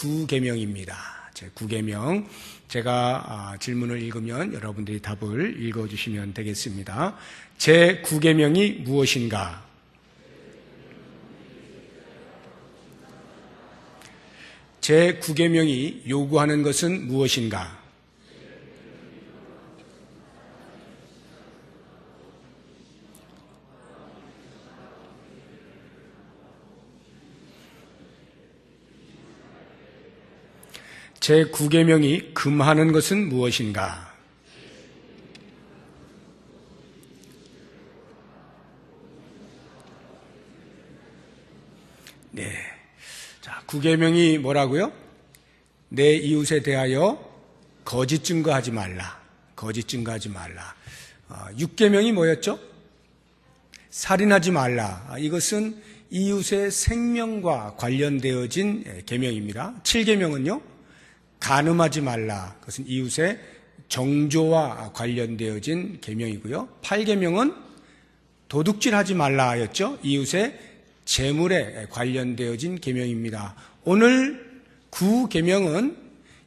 제9계명입니다. 제9계명. 제가 질문을 읽으면 여러분들이 답을 읽어주시면 되겠습니다. 제9계명이 무엇인가? 제9계명이 요구하는 것은 무엇인가? 제9계명이 금하는 것은 무엇인가? 네. 자, 9계명이 뭐라고요? 내 이웃에 대하여 거짓 증거하지 말라. 거짓 증거하지 말라. 6계명이 뭐였죠? 살인하지 말라. 이것은 이웃의 생명과 관련되어진 계명입니다. 7계명은요? 간음하지 말라. 그것은 이웃의 정조와 관련되어진 계명이고요. 8계명은 도둑질하지 말라였죠. 이웃의 재물에 관련되어진 계명입니다. 오늘 9계명은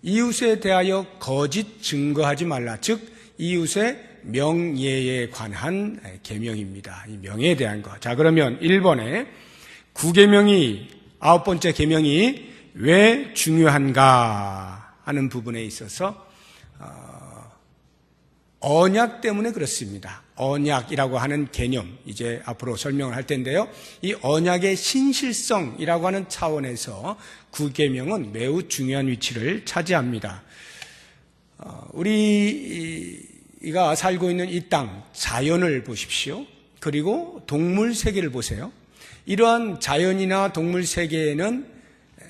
이웃에 대하여 거짓 증거하지 말라. 즉 이웃의 명예에 관한 계명입니다. 이 명예에 대한 것. 자, 그러면 1번에 9계명이 9번째 계명이 왜 중요한가 하는 부분에 있어서 언약 때문에 그렇습니다. 언약이라고 하는 개념, 이제 앞으로 설명을 할 텐데요. 이 언약의 신실성이라고 하는 차원에서 9계명은 매우 중요한 위치를 차지합니다. 우리가 살고 있는 이 땅, 자연을 보십시오. 그리고 동물 세계를 보세요. 이러한 자연이나 동물 세계에는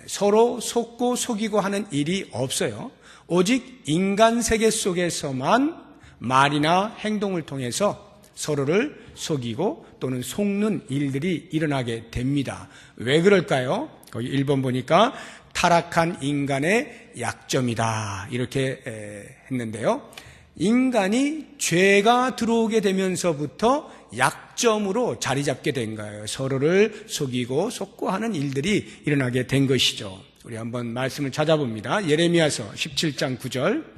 서로 속고 속이고 하는 일이 없어요. 오직 인간 세계 속에서만 말이나 행동을 통해서 서로를 속이고 또는 속는 일들이 일어나게 됩니다. 왜 그럴까요? 거기 1번 보니까 타락한 인간의 약점이다 이렇게 했는데요. 인간이 죄가 들어오게 되면서부터 약점으로 자리 잡게 된 거예요. 서로를 속이고 속고 하는 일들이 일어나게 된 것이죠. 우리 한번 말씀을 찾아봅니다. 예레미야서 17장 9절.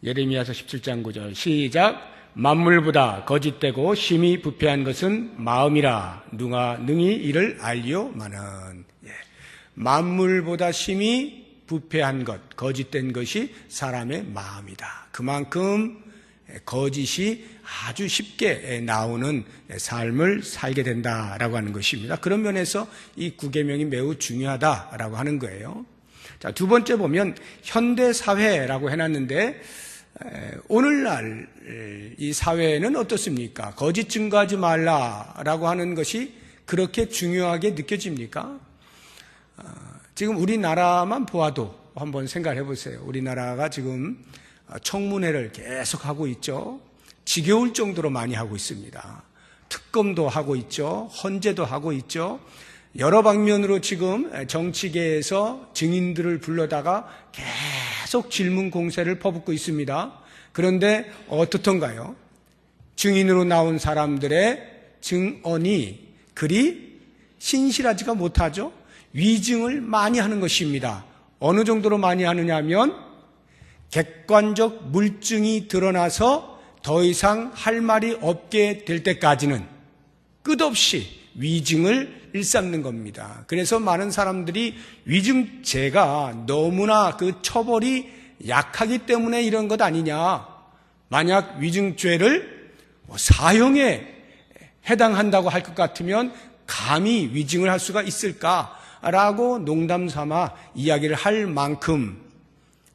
예레미야서 17장 9절 시작. 만물보다 거짓되고 심히 부패한 것은 마음이라 누가 능히 이를 알리오마는. 만물보다 심히 부패한 것, 거짓된 것이 사람의 마음이다. 그만큼 거짓이 아주 쉽게 나오는 삶을 살게 된다라고 하는 것입니다. 그런 면에서 이 9계명이 매우 중요하다라고 하는 거예요. 자, 두 번째 보면 현대사회라고 해놨는데 오늘날 이 사회는 어떻습니까? 거짓 증거하지 말라라고 하는 것이 그렇게 중요하게 느껴집니까? 지금 우리나라만 보아도 한번 생각해 보세요. 우리나라가 지금 청문회를 계속 하고 있죠. 지겨울 정도로 많이 하고 있습니다. 특검도 하고 있죠. 헌재도 하고 있죠. 여러 방면으로 지금 정치계에서 증인들을 불러다가 계속 질문 공세를 퍼붓고 있습니다. 그런데 어떻던가요? 증인으로 나온 사람들의 증언이 그리 신실하지가 못하죠. 위증을 많이 하는 것입니다. 어느 정도로 많이 하느냐 하면 객관적 물증이 드러나서 더 이상 할 말이 없게 될 때까지는 끝없이 위증을 일삼는 겁니다. 그래서 많은 사람들이 위증죄가 너무나 그 처벌이 약하기 때문에 이런 것 아니냐. 만약 위증죄를 사형에 해당한다고 할 것 같으면 감히 위증을 할 수가 있을까라고 농담 삼아 이야기를 할 만큼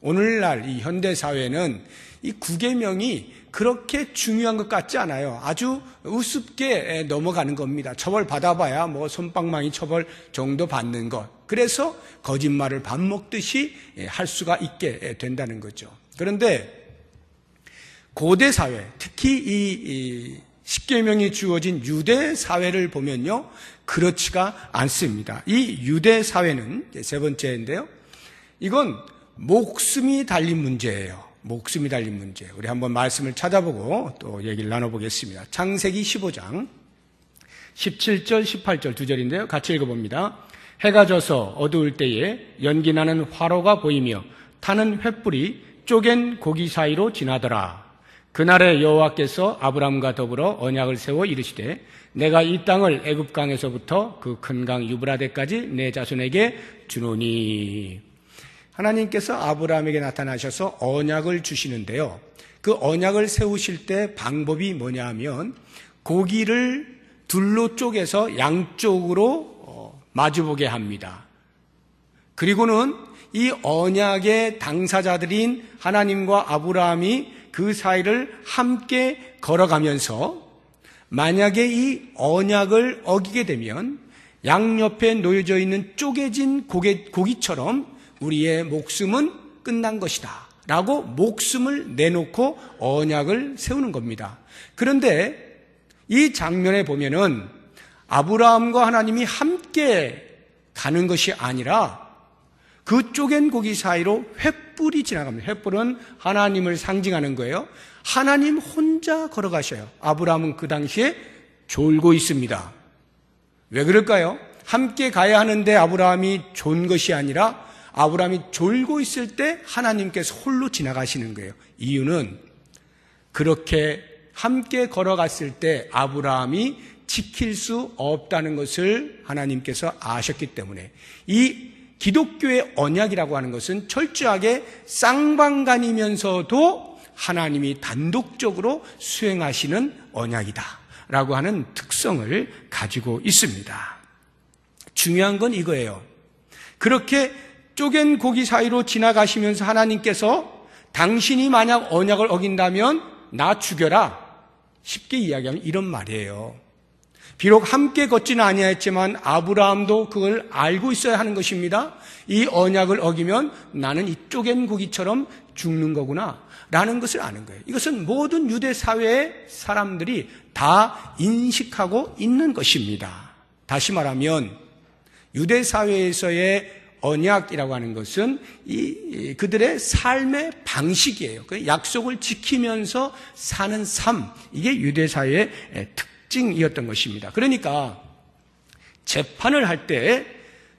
오늘날 이 현대사회는 이 9계명이 그렇게 중요한 것 같지 않아요. 아주 우습게 넘어가는 겁니다. 처벌 받아봐야 뭐 솜방망이 처벌 정도 받는 것. 그래서 거짓말을 밥 먹듯이 할 수가 있게 된다는 거죠. 그런데 고대 사회, 특히 이 10계명이 주어진 유대 사회를 보면요, 그렇지가 않습니다. 이 유대 사회는 세 번째인데요, 이건 목숨이 달린 문제예요. 목숨이 달린 문제. 우리 한번 말씀을 찾아보고 또 얘기를 나눠보겠습니다. 창세기 15장 17절 18절 두 절인데요. 같이 읽어봅니다. 해가 져서 어두울 때에 연기나는 화로가 보이며 타는 횃불이 쪼갠 고기 사이로 지나더라. 그날에 여호와께서 아브라함과 더불어 언약을 세워 이르시되 내가 이 땅을 애굽강에서부터 그 큰 강 유브라데까지 내 자손에게 주노니. 하나님께서 아브라함에게 나타나셔서 언약을 주시는데요. 그 언약을 세우실 때 방법이 뭐냐 하면 고기를 둘로 쪼개서 양쪽으로 마주보게 합니다. 그리고는 이 언약의 당사자들인 하나님과 아브라함이 그 사이를 함께 걸어가면서 만약에 이 언약을 어기게 되면 양옆에 놓여져 있는 쪼개진 고기처럼 우리의 목숨은 끝난 것이다 라고 목숨을 내놓고 언약을 세우는 겁니다. 그런데 이 장면에 보면은 아브라함과 하나님이 함께 가는 것이 아니라 그 쪼갠 고기 사이로 횃불이 지나갑니다. 횃불은 하나님을 상징하는 거예요. 하나님 혼자 걸어가셔요. 아브라함은 그 당시에 졸고 있습니다. 왜 그럴까요? 함께 가야 하는데 아브라함이 존 것이 아니라 아브라함이 졸고 있을 때 하나님께서 홀로 지나가시는 거예요. 이유는 그렇게 함께 걸어갔을 때 아브라함이 지킬 수 없다는 것을 하나님께서 아셨기 때문에 이 기독교의 언약이라고 하는 것은 철저하게 쌍방간이면서도 하나님이 단독적으로 수행하시는 언약이다라고 하는 특성을 가지고 있습니다. 중요한 건 이거예요. 그렇게 쪼갠 고기 사이로 지나가시면서 하나님께서 당신이 만약 언약을 어긴다면 나 죽여라. 쉽게 이야기하면 이런 말이에요. 비록 함께 걷지는 아니했지만 아브라함도 그걸 알고 있어야 하는 것입니다. 이 언약을 어기면 나는 이 쪼갠 고기처럼 죽는 거구나 라는 것을 아는 거예요. 이것은 모든 유대 사회의 사람들이 다 인식하고 있는 것입니다. 다시 말하면 유대 사회에서의 언약이라고 하는 것은 그들의 삶의 방식이에요. 약속을 지키면서 사는 삶, 이게 유대 사회의 특징이었던 것입니다. 그러니까 재판을 할 때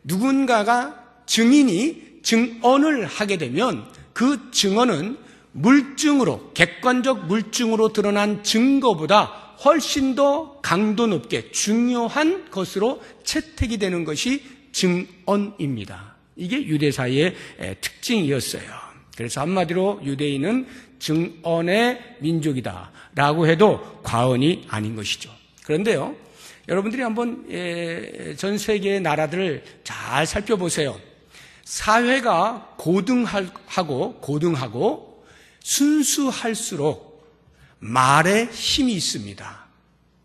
누군가가 증인이 증언을 하게 되면 그 증언은 물증으로, 객관적 물증으로 드러난 증거보다 훨씬 더 강도 높게 중요한 것으로 채택이 되는 것이 증언입니다. 이게 유대사회의 특징이었어요. 그래서 한마디로 유대인은 증언의 민족이다라고 해도 과언이 아닌 것이죠. 그런데요, 여러분들이 한번 전 세계의 나라들을 잘 살펴보세요. 사회가 고등하고 순수할수록 말에 힘이 있습니다.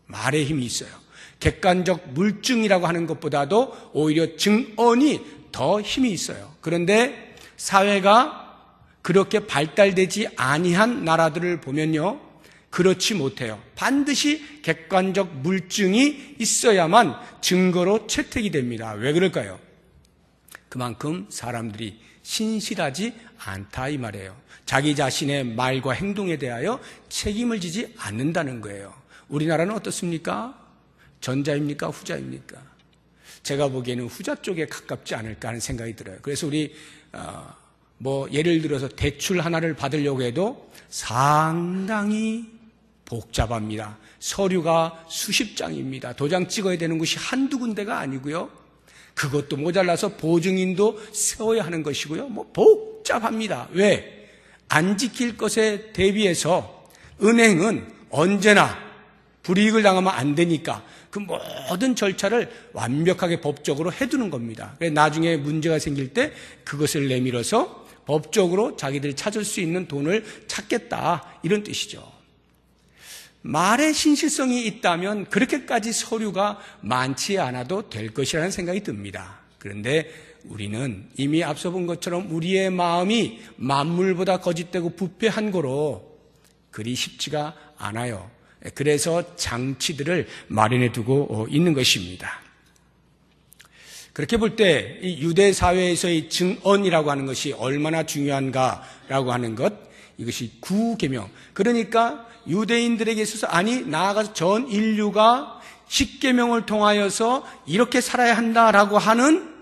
말에 힘이 있어요. 객관적 물증이라고 하는 것보다도 오히려 증언이 더 힘이 있어요. 그런데 사회가 그렇게 발달되지 아니한 나라들을 보면요, 그렇지 못해요. 반드시 객관적 물증이 있어야만 증거로 채택이 됩니다. 왜 그럴까요? 그만큼 사람들이 신실하지 않다 이 말이에요. 자기 자신의 말과 행동에 대하여 책임을 지지 않는다는 거예요. 우리나라는 어떻습니까? 전자입니까? 후자입니까? 제가 보기에는 후자 쪽에 가깝지 않을까 하는 생각이 들어요. 그래서 우리 예를 들어서 대출 하나를 받으려고 해도 상당히 복잡합니다. 서류가 수십 장입니다. 도장 찍어야 되는 곳이 한두 군데가 아니고요. 그것도 모자라서 보증인도 세워야 하는 것이고요. 복잡합니다. 왜? 안 지킬 것에 대비해서 은행은 언제나 불이익을 당하면 안 되니까 그 모든 절차를 완벽하게 법적으로 해두는 겁니다. 그래서 나중에 문제가 생길 때 그것을 내밀어서 법적으로 자기들이 찾을 수 있는 돈을 찾겠다, 이런 뜻이죠. 말의 신실성이 있다면 그렇게까지 서류가 많지 않아도 될 것이라는 생각이 듭니다. 그런데 우리는 이미 앞서 본 것처럼 우리의 마음이 만물보다 거짓되고 부패한 거로 그리 쉽지가 않아요. 그래서 장치들을 마련해 두고 있는 것입니다. 그렇게 볼 때 이 유대 사회에서의 증언이라고 하는 것이 얼마나 중요한가라고 하는 것, 이것이 구계명. 그러니까 유대인들에게 있어서 나아가서 전 인류가 십계명을 통하여서 이렇게 살아야 한다라고 하는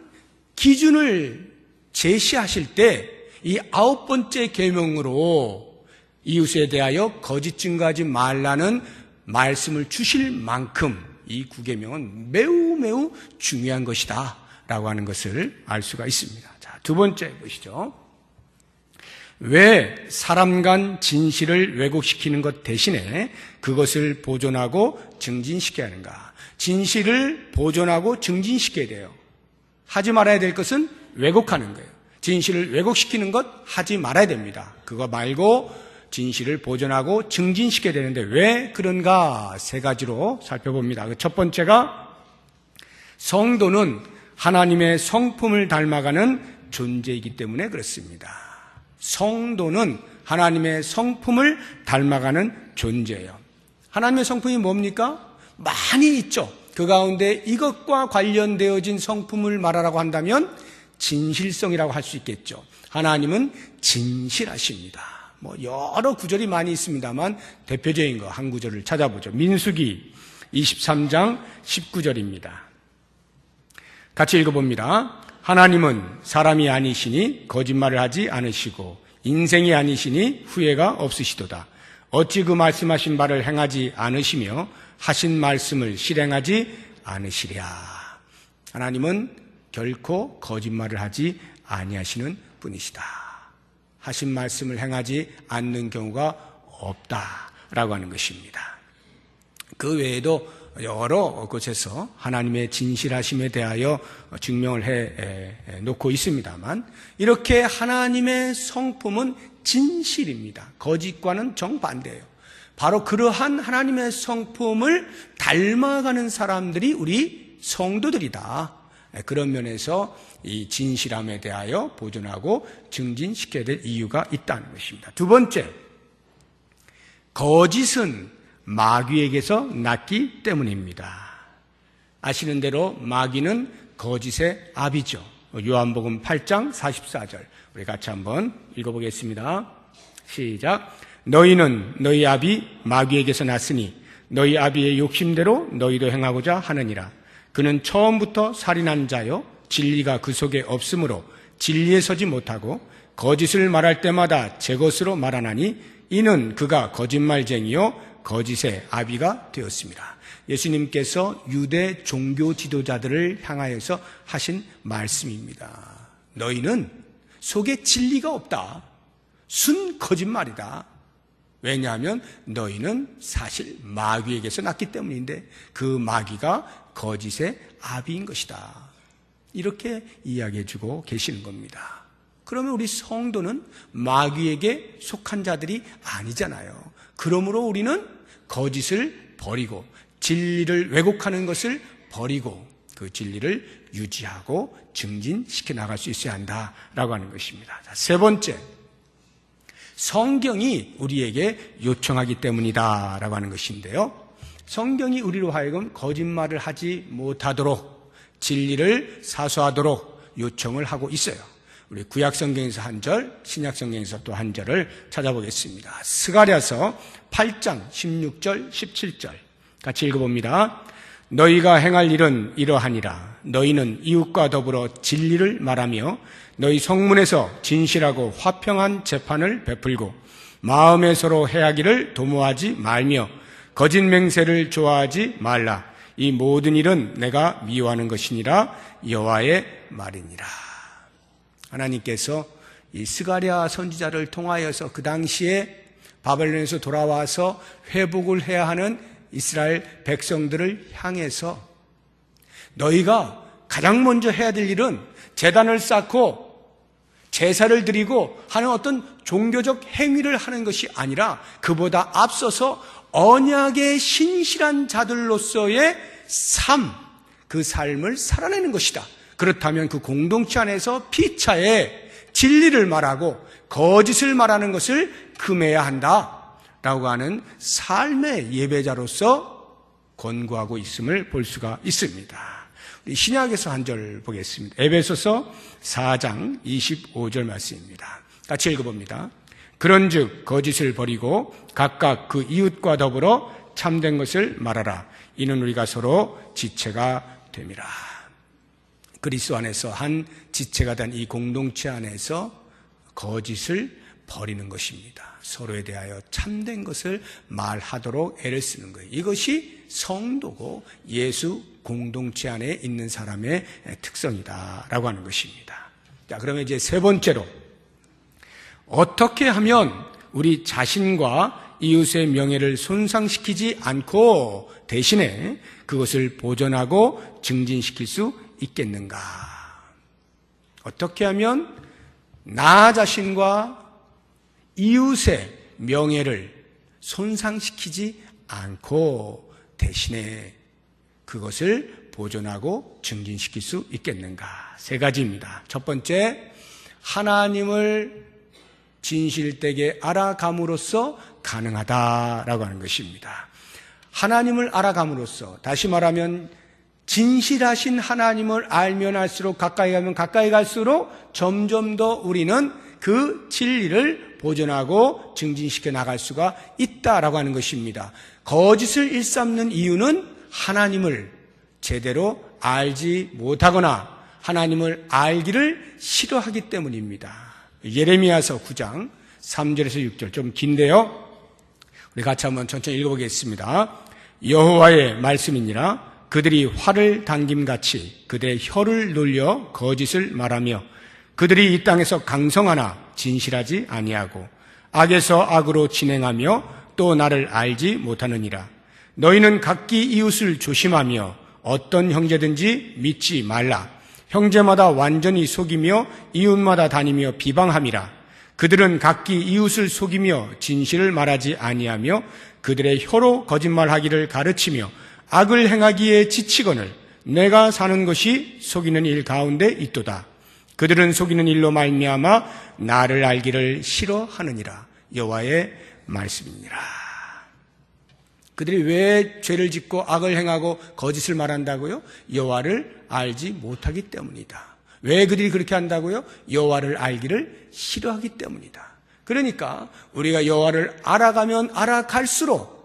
기준을 제시하실 때 이 9번째 계명으로 이웃에 대하여 거짓 증거하지 말라는 말씀을 주실 만큼 이 9계명은 매우 중요한 것이다 라고 하는 것을 알 수가 있습니다. 자, 두 번째 보시죠. 왜 사람 간 진실을 왜곡시키는 것 대신에 그것을 보존하고 증진시켜야 하는가? 진실을 보존하고 증진시켜야 돼요. 하지 말아야 될 것은 왜곡하는 거예요. 진실을 왜곡시키는 것 하지 말아야 됩니다. 그거 말고 진실을 보존하고 증진시켜야 되는데 왜 그런가? 세 가지로 살펴봅니다. 첫 번째가 성도는 하나님의 성품을 닮아가는 존재이기 때문에 그렇습니다. 성도는 하나님의 성품을 닮아가는 존재예요. 하나님의 성품이 뭡니까? 많이 있죠. 그 가운데 이것과 관련되어진 성품을 말하라고 한다면 진실성이라고 할 수 있겠죠. 하나님은 진실하십니다. 여러 구절이 많이 있습니다만 대표적인 거 한 구절을 찾아보죠. 민수기 23장 19절입니다. 같이 읽어봅니다. 하나님은 사람이 아니시니 거짓말을 하지 않으시고 인생이 아니시니 후회가 없으시도다. 어찌 그 말씀하신 바를 행하지 않으시며 하신 말씀을 실행하지 않으시랴. 하나님은 결코 거짓말을 하지 아니하시는 분이시다. 하신 말씀을 행하지 않는 경우가 없다라고 하는 것입니다. 그 외에도 여러 곳에서 하나님의 진실하심에 대하여 증명을 해 놓고 있습니다만 이렇게 하나님의 성품은 진실입니다. 거짓과는 정반대예요. 바로 그러한 하나님의 성품을 닮아가는 사람들이 우리 성도들이다. 그런 면에서 이 진실함에 대하여 보존하고 증진시켜야 될 이유가 있다는 것입니다. 두 번째, 거짓은 마귀에게서 났기 때문입니다. 아시는 대로 마귀는 거짓의 아비죠. 요한복음 8장 44절 우리 같이 한번 읽어보겠습니다. 시작. 너희는 너희 아비 마귀에게서 났으니 너희 아비의 욕심대로 너희도 행하고자 하느니라. 그는 처음부터 살인한 자요 진리가 그 속에 없으므로 진리에 서지 못하고 거짓을 말할 때마다 제 것으로 말하나니 이는 그가 거짓말쟁이요 거짓의 아비가 되었습니다. 예수님께서 유대 종교 지도자들을 향하여서 하신 말씀입니다. 너희는 속에 진리가 없다. 순 거짓말이다. 왜냐하면 너희는 사실 마귀에게서 났기 때문인데 그 마귀가 거짓의 아비인 것이다. 이렇게 이야기해주고 계시는 겁니다. 그러면 우리 성도는 마귀에게 속한 자들이 아니잖아요. 그러므로 우리는 거짓을 버리고 진리를 왜곡하는 것을 버리고 그 진리를 유지하고 증진시켜 나갈 수 있어야 한다라고 하는 것입니다. 자, 세 번째, 성경이 우리에게 요청하기 때문이다라고 하는 것인데요. 성경이 우리로 하여금 거짓말을 하지 못하도록 진리를 사수하도록 요청을 하고 있어요. 우리 구약성경에서 한 절, 신약성경에서 또 한 절을 찾아보겠습니다. 스가랴서 8장 16절 17절 같이 읽어봅니다. 너희가 행할 일은 이러하니라. 너희는 이웃과 더불어 진리를 말하며 너희 성문에서 진실하고 화평한 재판을 베풀고 마음에 서로 해하기를 도모하지 말며 거짓 맹세를 좋아하지 말라. 이 모든 일은 내가 미워하는 것이니라. 여호와의 말이니라. 하나님께서 이 스가랴 선지자를 통하여서 그 당시에 바벨론에서 돌아와서 회복을 해야 하는 이스라엘 백성들을 향해서 너희가 가장 먼저 해야 될 일은 제단을 쌓고 제사를 드리고 하는 어떤 종교적 행위를 하는 것이 아니라 그보다 앞서서 언약의 신실한 자들로서의 삶, 그 삶을 살아내는 것이다. 그렇다면 그 공동체 안에서 피차에 진리를 말하고 거짓을 말하는 것을 금해야 한다라고 하는 삶의 예배자로서 권고하고 있음을 볼 수가 있습니다. 신약에서 한 절 보겠습니다. 에베소서 4장 25절 말씀입니다. 같이 읽어봅니다. 그런즉 거짓을 버리고 각각 그 이웃과 더불어 참된 것을 말하라. 이는 우리가 서로 지체가 됨이라. 그리스도 안에서 한 지체가 된 이 공동체 안에서 거짓을 버리는 것입니다. 서로에 대하여 참된 것을 말하도록 애를 쓰는 거예요. 이것이 성도고 예수 공동체 안에 있는 사람의 특성이다라고 하는 것입니다. 자, 그러면 이제 세 번째로, 어떻게 하면 우리 자신과 이웃의 명예를 손상시키지 않고 대신에 그것을 보존하고 증진시킬 수 있겠는가? 어떻게 하면 나 자신과 이웃의 명예를 손상시키지 않고 대신에 그것을 보존하고 증진시킬 수 있겠는가? 세 가지입니다. 첫 번째, 하나님을 진실되게 알아감으로써 가능하다라고 하는 것입니다. 하나님을 알아감으로써, 다시 말하면 진실하신 하나님을 알면 알수록, 가까이 가면 가까이 갈수록 점점 더 우리는 그 진리를 보존하고 증진시켜 나갈 수가 있다라고 하는 것입니다. 거짓을 일삼는 이유는 하나님을 제대로 알지 못하거나 하나님을 알기를 싫어하기 때문입니다. 예레미야서 9장 3절에서 6절, 좀 긴데요, 우리 같이 한번 천천히 읽어보겠습니다. 여호와의 말씀이니라. 그들이 활을 당김같이 그들의 혀를 놀려 거짓을 말하며 그들이 이 땅에서 강성하나 진실하지 아니하고 악에서 악으로 진행하며 또 나를 알지 못하느니라. 너희는 각기 이웃을 조심하며 어떤 형제든지 믿지 말라. 형제마다 완전히 속이며 이웃마다 다니며 비방함이라. 그들은 각기 이웃을 속이며 진실을 말하지 아니하며 그들의 혀로 거짓말하기를 가르치며 악을 행하기에 지치거늘 내가 사는 것이 속이는 일 가운데 있도다. 그들은 속이는 일로 말미암아 나를 알기를 싫어하느니라. 여호와의 말씀이니라. 그들이 왜 죄를 짓고 악을 행하고 거짓을 말한다고요? 여호와를 알지 못하기 때문이다. 왜 그들이 그렇게 한다고요? 여호와를 알기를 싫어하기 때문이다. 그러니까 우리가 여호와를 알아가면 알아갈수록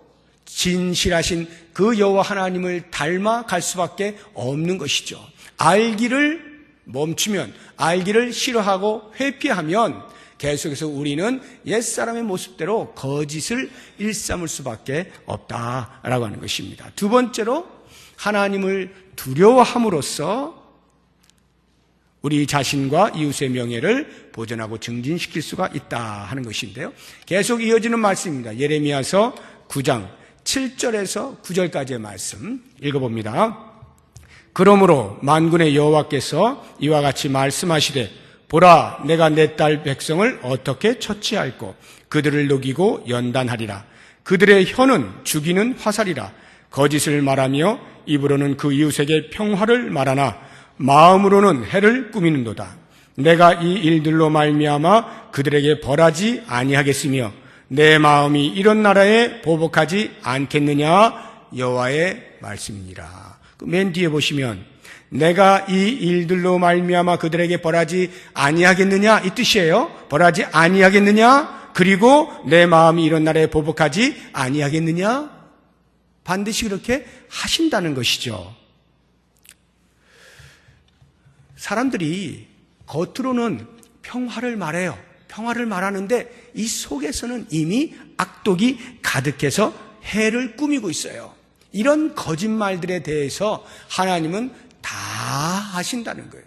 진실하신 그 여호와 하나님을 닮아갈 수밖에 없는 것이죠. 알기를 멈추면, 알기를 싫어하고 회피하면 계속해서 우리는 옛사람의 모습대로 거짓을 일삼을 수밖에 없다라고 하는 것입니다. 두 번째로, 하나님을 두려워함으로써 우리 자신과 이웃의 명예를 보존하고 증진시킬 수가 있다 하는 것인데요, 계속 이어지는 말씀입니다. 예레미야서 9장 7절에서 9절까지의 말씀 읽어봅니다. 그러므로 만군의 여호와께서 이와 같이 말씀하시되, 보라, 내가 내 딸 백성을 어떻게 처치할꼬. 그들을 녹이고 연단하리라. 그들의 혀는 죽이는 화살이라. 거짓을 말하며 입으로는 그 이웃에게 평화를 말하나 마음으로는 해를 꾸미는도다. 내가 이 일들로 말미암아 그들에게 벌하지 아니하겠으며 내 마음이 이런 나라에 보복하지 않겠느냐. 여호와의 말씀이니라. 맨 뒤에 보시면 내가 이 일들로 말미암아 그들에게 벌하지 아니하겠느냐, 이 뜻이에요. 벌하지 아니하겠느냐, 그리고 내 마음이 이런 나라에 보복하지 아니하겠느냐. 반드시 그렇게 하신다는 것이죠. 사람들이 겉으로는 평화를 말해요. 평화를 말하는데 이 속에서는 이미 악독이 가득해서 해를 꾸미고 있어요. 이런 거짓말들에 대해서 하나님은 다 아신다는 거예요.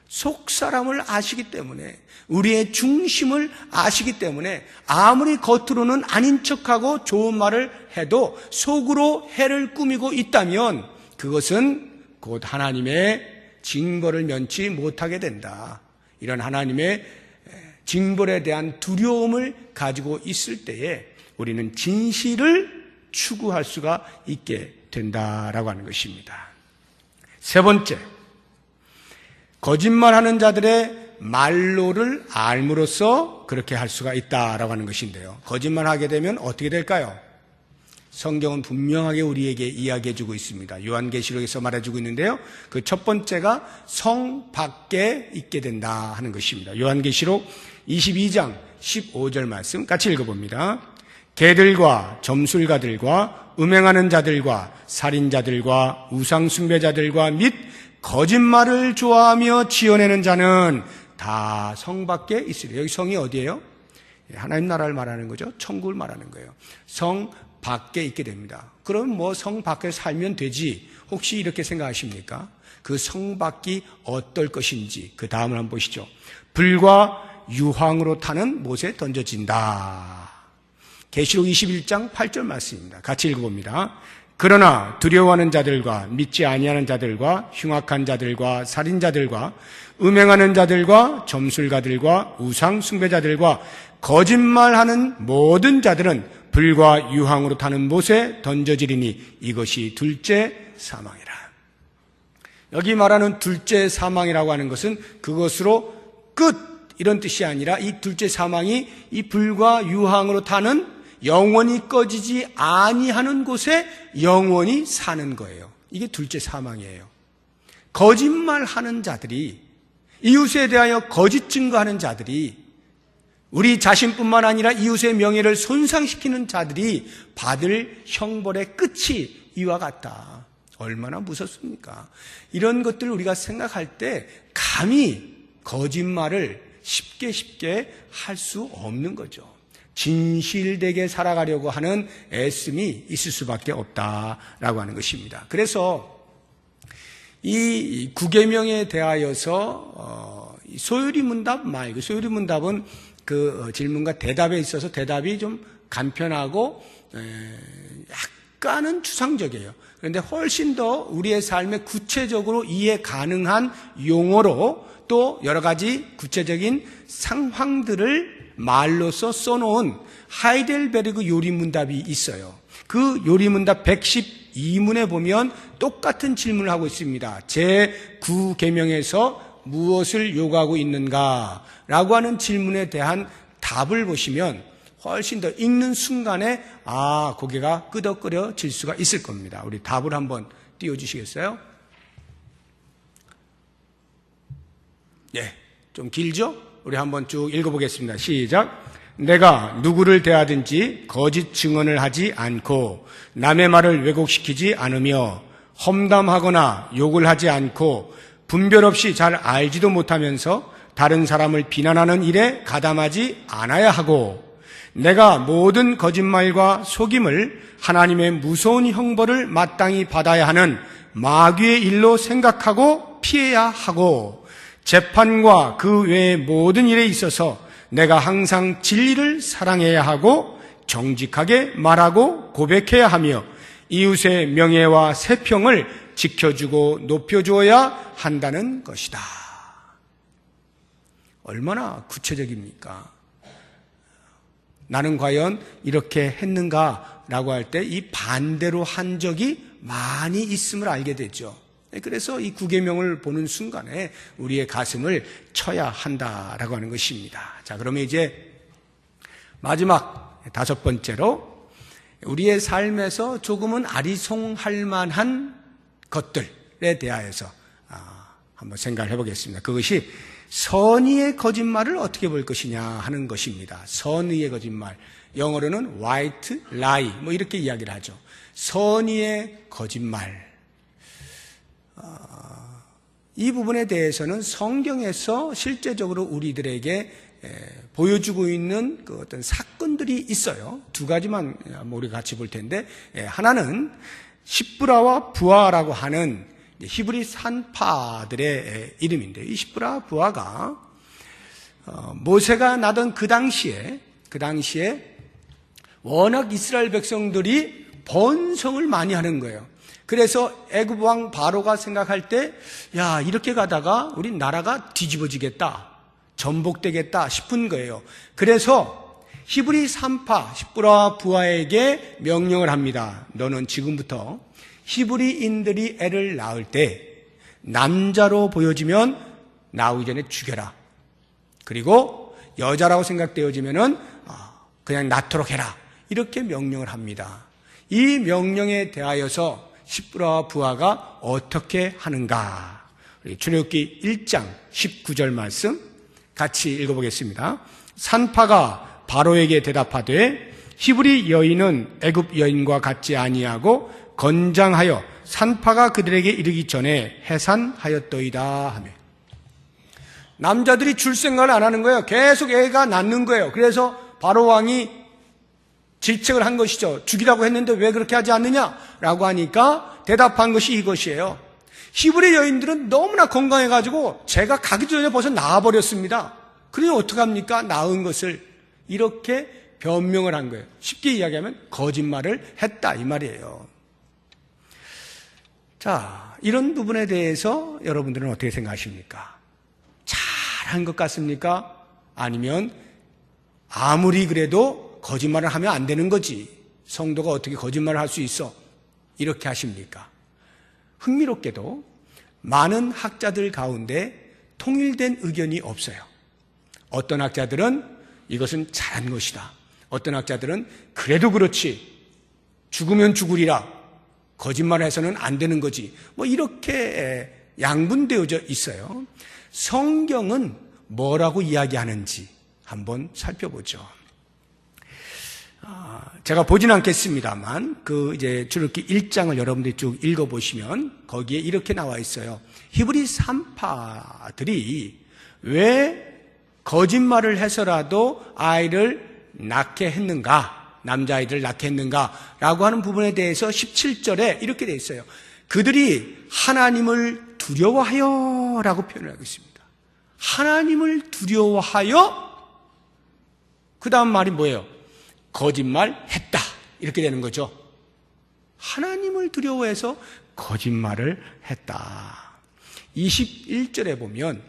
속 사람을 아시기 때문에, 우리의 중심을 아시기 때문에 아무리 겉으로는 아닌 척하고 좋은 말을 해도 속으로 해를 꾸미고 있다면 그것은 곧 하나님의 징벌을 면치 못하게 된다. 이런 하나님의 징벌에 대한 두려움을 가지고 있을 때에 우리는 진실을 추구할 수가 있게 된다라고 하는 것입니다. 세 번째, 거짓말하는 자들의 말로를 알므로써 그렇게 할 수가 있다라고 하는 것인데요, 거짓말하게 되면 어떻게 될까요? 성경은 분명하게 우리에게 이야기해주고 있습니다. 요한계시록에서 말해주고 있는데요, 그 첫 번째가 성 밖에 있게 된다 하는 것입니다. 요한계시록 22장 15절 말씀 같이 읽어봅니다. 개들과 점술가들과 음행하는 자들과 살인자들과 우상숭배자들과 및 거짓말을 좋아하며 지어내는 자는 다 성 밖에 있으리라. 여기 성이 어디예요? 하나님 나라를 말하는 거죠. 천국을 말하는 거예요. 성 밖에 있게 됩니다. 그럼 뭐 성 밖에 살면 되지. 혹시 이렇게 생각하십니까? 그 성 밖이 어떨 것인지 그 다음을 한번 보시죠. 불과 유황으로 타는 못에 던져진다. 계시록 21장 8절 말씀입니다. 같이 읽어봅니다. 그러나 두려워하는 자들과 믿지 아니하는 자들과 흉악한 자들과 살인자들과 음행하는 자들과 점술가들과 우상 숭배자들과 거짓말하는 모든 자들은 불과 유황으로 타는 못에 던져지리니 이것이 둘째 사망이라. 여기 말하는 둘째 사망이라고 하는 것은 그것으로 끝 이런 뜻이 아니라 이 둘째 사망이 이 불과 유황으로 타는 영원히 꺼지지 아니하는 곳에 영원히 사는 거예요. 이게 둘째 사망이에요. 거짓말하는 자들이, 이웃에 대하여 거짓 증거하는 자들이, 우리 자신뿐만 아니라 이웃의 명예를 손상시키는 자들이 받을 형벌의 끝이 이와 같다. 얼마나 무섭습니까? 이런 것들을 우리가 생각할 때 감히 거짓말을 쉽게 할 수 없는 거죠. 진실되게 살아가려고 하는 애씀이 있을 수밖에 없다라고 하는 것입니다. 그래서 이 구계명에 대하여서 소요리 문답 말고, 소요리 문답은 그 질문과 대답에 있어서 대답이 좀 간편하고 약간은 추상적이에요. 그런데 훨씬 더 우리의 삶에 구체적으로 이해 가능한 용어로 또 여러 가지 구체적인 상황들을 말로써 써놓은 하이델베르그 요리문답이 있어요. 그 요리문답 112문에 보면 똑같은 질문을 하고 있습니다. 제9계명에서 무엇을 요구하고 있는가? 라고 하는 질문에 대한 답을 보시면 훨씬 더 읽는 순간에 고개가 끄덕거려질 수가 있을 겁니다. 우리 답을 한번 띄워주시겠어요? 네, 좀 길죠? 우리 한번 쭉 읽어보겠습니다. 시작. 내가 누구를 대하든지 거짓 증언을 하지 않고 남의 말을 왜곡시키지 않으며 험담하거나 욕을 하지 않고 분별 없이 잘 알지도 못하면서 다른 사람을 비난하는 일에 가담하지 않아야 하고 내가 모든 거짓말과 속임을 하나님의 무서운 형벌을 마땅히 받아야 하는 마귀의 일로 생각하고 피해야 하고 재판과 그 외의 모든 일에 있어서 내가 항상 진리를 사랑해야 하고 정직하게 말하고 고백해야 하며 이웃의 명예와 세평을 지켜주고 높여주어야 한다는 것이다. 얼마나 구체적입니까? 나는 과연 이렇게 했는가라고 할 때 이 반대로 한 적이 많이 있음을 알게 되죠. 그래서 이 구계명을 보는 순간에 우리의 가슴을 쳐야 한다라고 하는 것입니다. 자, 그러면 이제 마지막 5번째로 우리의 삶에서 조금은 아리송할 만한 것들에 대하여서 한번 생각을 해보겠습니다. 그것이 선의의 거짓말을 어떻게 볼 것이냐 하는 것입니다. 선의의 거짓말, 영어로는 white lie 뭐 이렇게 이야기를 하죠. 선의의 거짓말. 이 부분에 대해서는 성경에서 실제적으로 우리들에게 보여주고 있는 그 어떤 사건들이 있어요. 두 가지만 우리가 같이 볼 텐데, 하나는 십브라와 부하라고 하는 히브리 산파들의 이름인데, 이 십브라 부하가 모세가 나던 그 당시에 워낙 이스라엘 백성들이 번성을 많이 하는 거예요. 그래서 애굽 왕 바로가 생각할 때, 야, 이렇게 가다가 우리 나라가 뒤집어지겠다, 전복되겠다 싶은 거예요. 그래서 히브리 산파 십브라 부하에게 명령을 합니다. 너는 지금부터 히브리인들이 애를 낳을 때 남자로 보여지면 나오기 전에 죽여라. 그리고 여자라고 생각되어지면은 그냥 낳도록 해라. 이렇게 명령을 합니다. 이 명령에 대하여서 십브라 부하가 어떻게 하는가? 출애굽기 1장 19절 말씀 같이 읽어보겠습니다. 산파가 바로에게 대답하되 히브리 여인은 애굽 여인과 같지 아니하고 건장하여 산파가 그들에게 이르기 전에 해산하였더이다 하며, 남자들이 줄 생각을 안 하는 거예요. 계속 애가 낳는 거예요. 그래서 바로 왕이 질책을 한 것이죠. 죽이라고 했는데 왜 그렇게 하지 않느냐라고 하니까 대답한 것이 이것이에요. 히브리 여인들은 너무나 건강해가지고 제가 가기 전에 벌써 나아버렸습니다. 그러니 어떡합니까? 낳은 것을. 이렇게 변명을 한 거예요. 쉽게 이야기하면 거짓말을 했다 이 말이에요. 자, 이런 부분에 대해서 여러분들은 어떻게 생각하십니까? 잘한 것 같습니까? 아니면 아무리 그래도 거짓말을 하면 안 되는 거지, 성도가 어떻게 거짓말을 할 수 있어, 이렇게 하십니까? 흥미롭게도 많은 학자들 가운데 통일된 의견이 없어요. 어떤 학자들은 이것은 잘한 것이다, 어떤 학자들은 그래도 그렇지, 죽으면 죽으리라, 거짓말을 해서는 안 되는 거지, 뭐 이렇게 양분되어져 있어요. 성경은 뭐라고 이야기하는지 한번 살펴보죠. 제가 보진 않겠습니다만 이제 출애굽기 1장을 여러분들이 쭉 읽어보시면 거기에 이렇게 나와 있어요. 히브리 산파들이 왜 거짓말을 해서라도 아이를 낳게 했는가, 남자아이들을 낳게 했는가라고 하는 부분에 대해서 17절에 이렇게 되어 있어요. 그들이 하나님을 두려워하여 라고 표현을 하고 있습니다. 하나님을 두려워하여, 그 다음 말이 뭐예요? 거짓말했다, 이렇게 되는 거죠. 하나님을 두려워해서 거짓말을 했다. 21절에 보면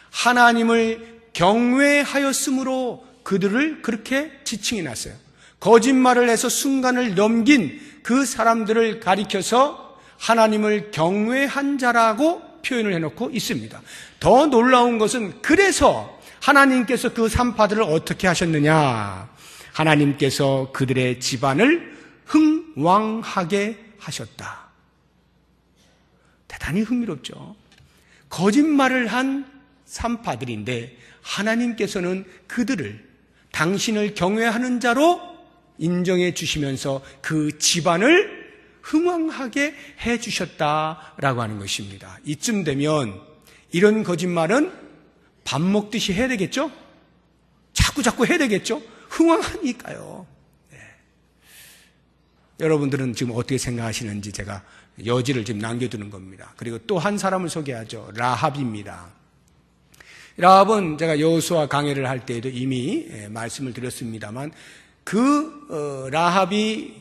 하나님을 경외하였으므로 그들을 그렇게 지칭해 놨어요. 거짓말을 해서 순간을 넘긴 그 사람들을 가리켜서 하나님을 경외한 자라고 표현을 해놓고 있습니다. 더 놀라운 것은, 그래서 하나님께서 그 산파들을 어떻게 하셨느냐, 하나님께서 그들의 집안을 흥왕하게 하셨다. 대단히 흥미롭죠. 거짓말을 한 산파들인데 하나님께서는 그들을 당신을 경외하는 자로 인정해 주시면서 그 집안을 흥왕하게 해 주셨다라고 하는 것입니다. 이쯤 되면 이런 거짓말은 밥 먹듯이 해야 되겠죠? 자꾸 해야 되겠죠? 흥왕하니까요. 네. 여러분들은 지금 어떻게 생각하시는지 제가 여지를 지금 남겨두는 겁니다. 그리고 또 한 사람을 소개하죠. 라합입니다. 라합은 제가 여호수아 강해를 할 때에도 이미 말씀을 드렸습니다만, 라합이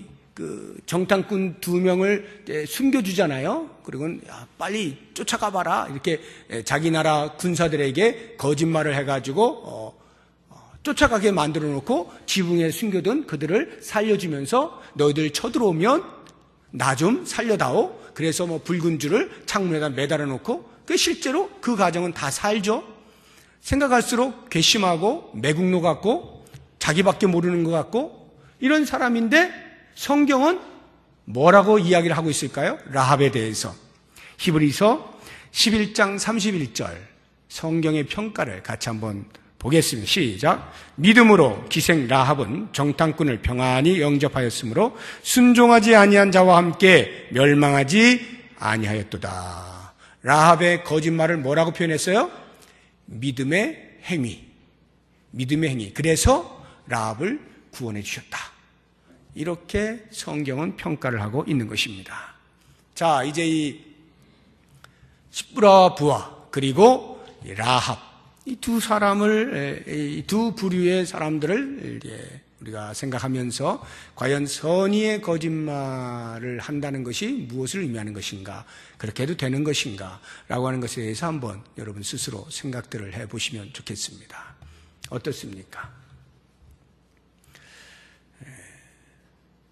정탐꾼 2명을 숨겨주잖아요. 그리고 빨리 쫓아가봐라, 이렇게 자기 나라 군사들에게 거짓말을 해가지고 쫓아가게 만들어 놓고 지붕에 숨겨둔 그들을 살려주면서 너희들 쳐들어오면 나 좀 살려다오. 그래서 붉은 줄을 창문에다 매달아 놓고, 실제로 그 가정은 다 살죠. 생각할수록 괘씸하고 매국노 같고 자기밖에 모르는 것 같고 이런 사람인데, 성경은 뭐라고 이야기를 하고 있을까요? 라합에 대해서. 히브리서 11장 31절 성경의 평가를 같이 한번 보겠습니다. 시작. 믿음으로 기생 라합은 정탐꾼을 평안히 영접하였으므로 순종하지 아니한 자와 함께 멸망하지 아니하였도다. 라합의 거짓말을 뭐라고 표현했어요? 믿음의 행위. 믿음의 행위. 그래서 라합을 구원해 주셨다. 이렇게 성경은 평가를 하고 있는 것입니다. 자, 이제 이 십브라 부하 그리고 라합, 이 두 사람을, 이 두 부류의 사람들을 우리가 생각하면서 과연 선의의 거짓말을 한다는 것이 무엇을 의미하는 것인가, 그렇게 해도 되는 것인가 라고 하는 것에 대해서 한번 여러분 스스로 생각들을 해보시면 좋겠습니다. 어떻습니까?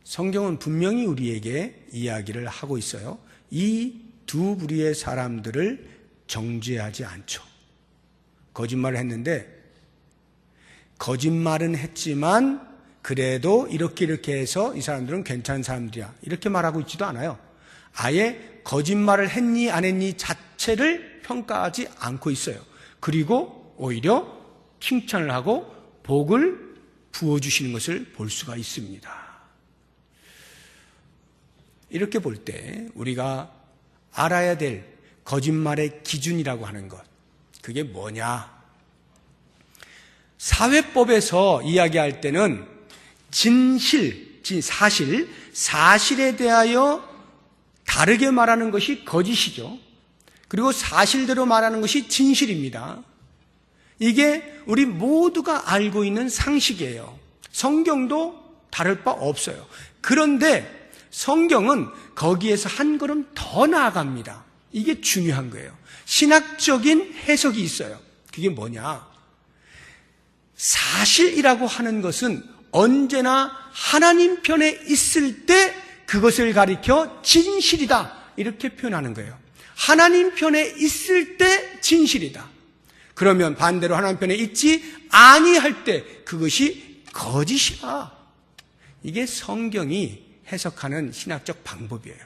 성경은 분명히 우리에게 이야기를 하고 있어요. 이 두 부류의 사람들을 정죄하지 않죠. 거짓말을 했는데, 거짓말은 했지만 그래도 이렇게 해서 이 사람들은 괜찮은 사람들이야, 이렇게 말하고 있지도 않아요. 아예 거짓말을 했니 안 했니 자체를 평가하지 않고 있어요. 그리고 오히려 칭찬을 하고 복을 부어주시는 것을 볼 수가 있습니다. 이렇게 볼 때 우리가 알아야 될 거짓말의 기준이라고 하는 것, 그게 뭐냐? 사회법에서 이야기할 때는 진실, 사실에 대하여 다르게 말하는 것이 거짓이죠. 그리고 사실대로 말하는 것이 진실입니다. 이게 우리 모두가 알고 있는 상식이에요. 성경도 다를 바 없어요. 그런데 성경은 거기에서 한 걸음 더 나아갑니다. 이게 중요한 거예요. 신학적인 해석이 있어요. 그게 뭐냐? 사실이라고 하는 것은 언제나 하나님 편에 있을 때 그것을 가리켜 진실이다, 이렇게 표현하는 거예요. 하나님 편에 있을 때 진실이다. 그러면 반대로 하나님 편에 있지 아니할 때 그것이 거짓이다. 이게 성경이 해석하는 신학적 방법이에요.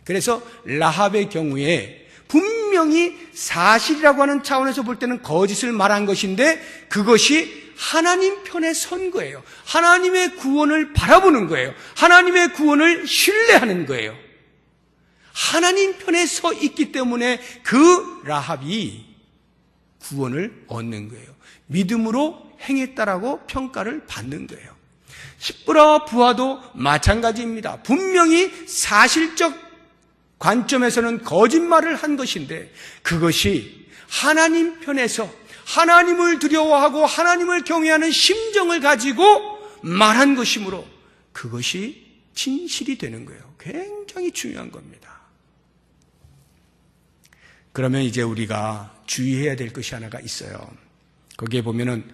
그래서 라합의 경우에 분명히 사실이라고 하는 차원에서 볼 때는 거짓을 말한 것인데 그것이 하나님 편에 선 거예요. 하나님의 구원을 바라보는 거예요. 하나님의 구원을 신뢰하는 거예요. 하나님 편에 서 있기 때문에 그 라합이 구원을 얻는 거예요. 믿음으로 행했다라고 평가를 받는 거예요. 십부라와 부하도 마찬가지입니다. 분명히 사실적 관점에서는 거짓말을 한 것인데 그것이 하나님 편에서 하나님을 두려워하고 하나님을 경외하는 심정을 가지고 말한 것이므로 그것이 진실이 되는 거예요. 굉장히 중요한 겁니다. 그러면 이제 우리가 주의해야 될 것이 하나가 있어요. 거기에 보면은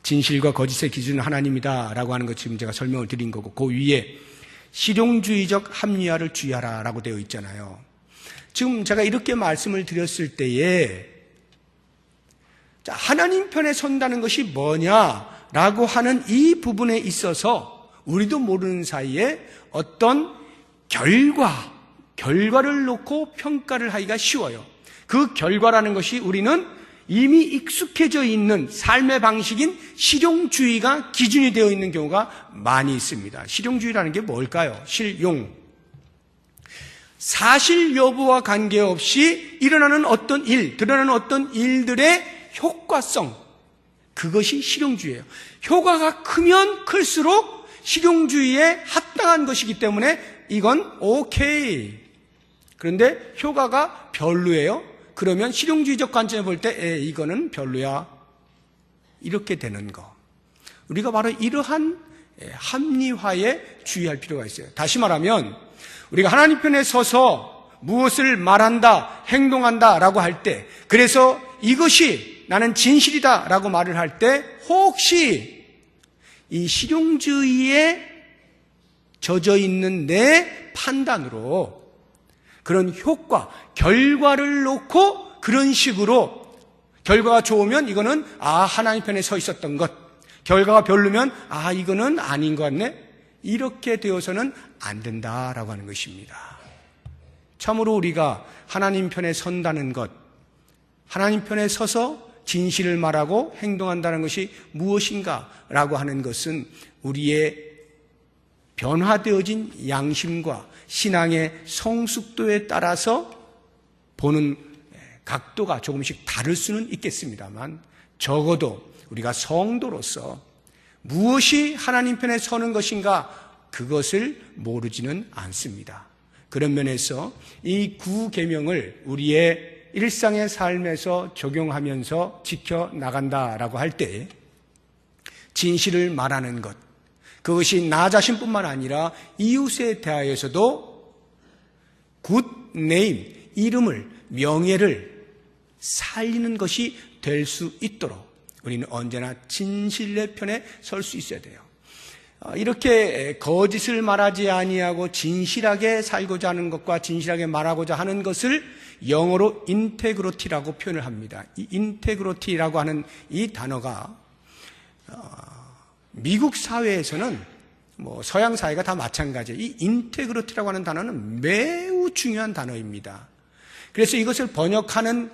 진실과 거짓의 기준은 하나님이다라고 하는 것 지금 제가 설명을 드린 거고, 그 위에 실용주의적 합리화를 주의하라라고 되어 있잖아요. 지금 제가 이렇게 말씀을 드렸을 때에 하나님 편에 선다는 것이 뭐냐라고 하는 이 부분에 있어서 우리도 모르는 사이에 어떤 결과를 놓고 평가를 하기가 쉬워요. 그 결과라는 것이 우리는 이미 익숙해져 있는 삶의 방식인 실용주의가 기준이 되어 있는 경우가 많이 있습니다. 실용주의라는 게 뭘까요? 실용. 사실 여부와 관계없이 일어나는 어떤 일, 드러나는 어떤 일들의 효과성, 그것이 실용주의예요. 효과가 크면 클수록 실용주의에 합당한 것이기 때문에 이건 오케이. 그런데 효과가 별로예요. 그러면 실용주의적 관점에 볼 때 이거는 별로야, 이렇게 되는 거. 우리가 바로 이러한 합리화에 주의할 필요가 있어요. 다시 말하면 우리가 하나님 편에 서서 무엇을 말한다, 행동한다 라고 할 때, 그래서 이것이 나는 진실이다 라고 말을 할 때 혹시 이 실용주의에 젖어 있는 내 판단으로 그런 효과, 결과를 놓고 그런 식으로 결과가 좋으면 이거는 하나님 편에 서 있었던 것, 결과가 별로면 이거는 아닌 것 같네, 이렇게 되어서는 안 된다라고 하는 것입니다. 참으로 우리가 하나님 편에 선다는 것, 하나님 편에 서서 진실을 말하고 행동한다는 것이 무엇인가라고 하는 것은 우리의 변화되어진 양심과 신앙의 성숙도에 따라서 보는 각도가 조금씩 다를 수는 있겠습니다만, 적어도 우리가 성도로서 무엇이 하나님 편에 서는 것인가, 그것을 모르지는 않습니다. 그런 면에서 이 9계명을 우리의 일상의 삶에서 적용하면서 지켜나간다라고 할 때 진실을 말하는 것, 그것이 나 자신뿐만 아니라 이웃에 대하여서도 굿 네임, 이름을, 명예를 살리는 것이 될 수 있도록 우리는 언제나 진실의 편에 설 수 있어야 돼요. 이렇게 거짓을 말하지 아니하고 진실하게 살고자 하는 것과 진실하게 말하고자 하는 것을 영어로 인테그리티라고 표현을 합니다. 이 인테그리티라고 하는 이 단어가 미국 사회에서는 서양 사회가 다 마찬가지예요. 이 인테그리티라고 하는 단어는 매우 중요한 단어입니다. 그래서 이것을 번역하는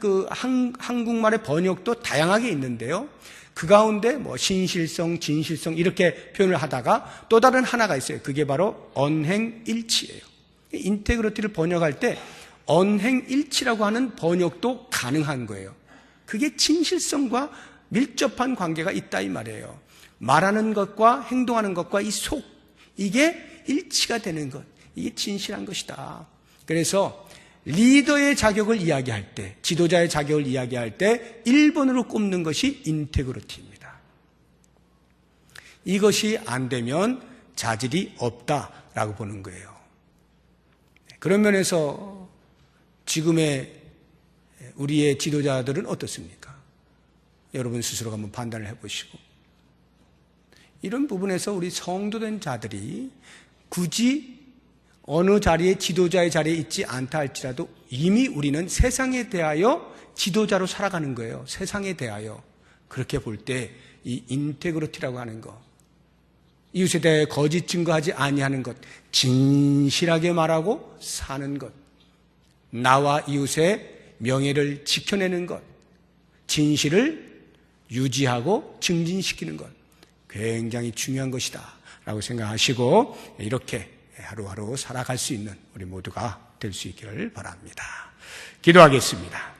한국말의 번역도 다양하게 있는데요. 그 가운데 신실성, 진실성 이렇게 표현을 하다가 또 다른 하나가 있어요. 그게 바로 언행일치예요. 인테그리티를 번역할 때 언행일치라고 하는 번역도 가능한 거예요. 그게 진실성과 밀접한 관계가 있다 이 말이에요. 말하는 것과 행동하는 것과 이 속, 이게 일치가 되는 것, 이게 진실한 것이다. 그래서 리더의 자격을 이야기할 때, 지도자의 자격을 이야기할 때 1번으로 꼽는 것이 인테그리티입니다. 이것이 안 되면 자질이 없다라고 보는 거예요. 그런 면에서 지금의 우리의 지도자들은 어떻습니까? 여러분 스스로가 한번 판단을 해보시고, 이런 부분에서 우리 성도된 자들이 굳이 어느 자리에 지도자의 자리에 있지 않다 할지라도 이미 우리는 세상에 대하여 지도자로 살아가는 거예요. 세상에 대하여. 그렇게 볼 때 이 인테그리티라고 하는 것, 이웃에 대해 거짓 증거하지 아니하는 것, 진실하게 말하고 사는 것, 나와 이웃의 명예를 지켜내는 것, 진실을 유지하고 증진시키는 것, 굉장히 중요한 것이다 라고 생각하시고 이렇게 하루하루 살아갈 수 있는 우리 모두가 될 수 있기를 바랍니다. 기도하겠습니다.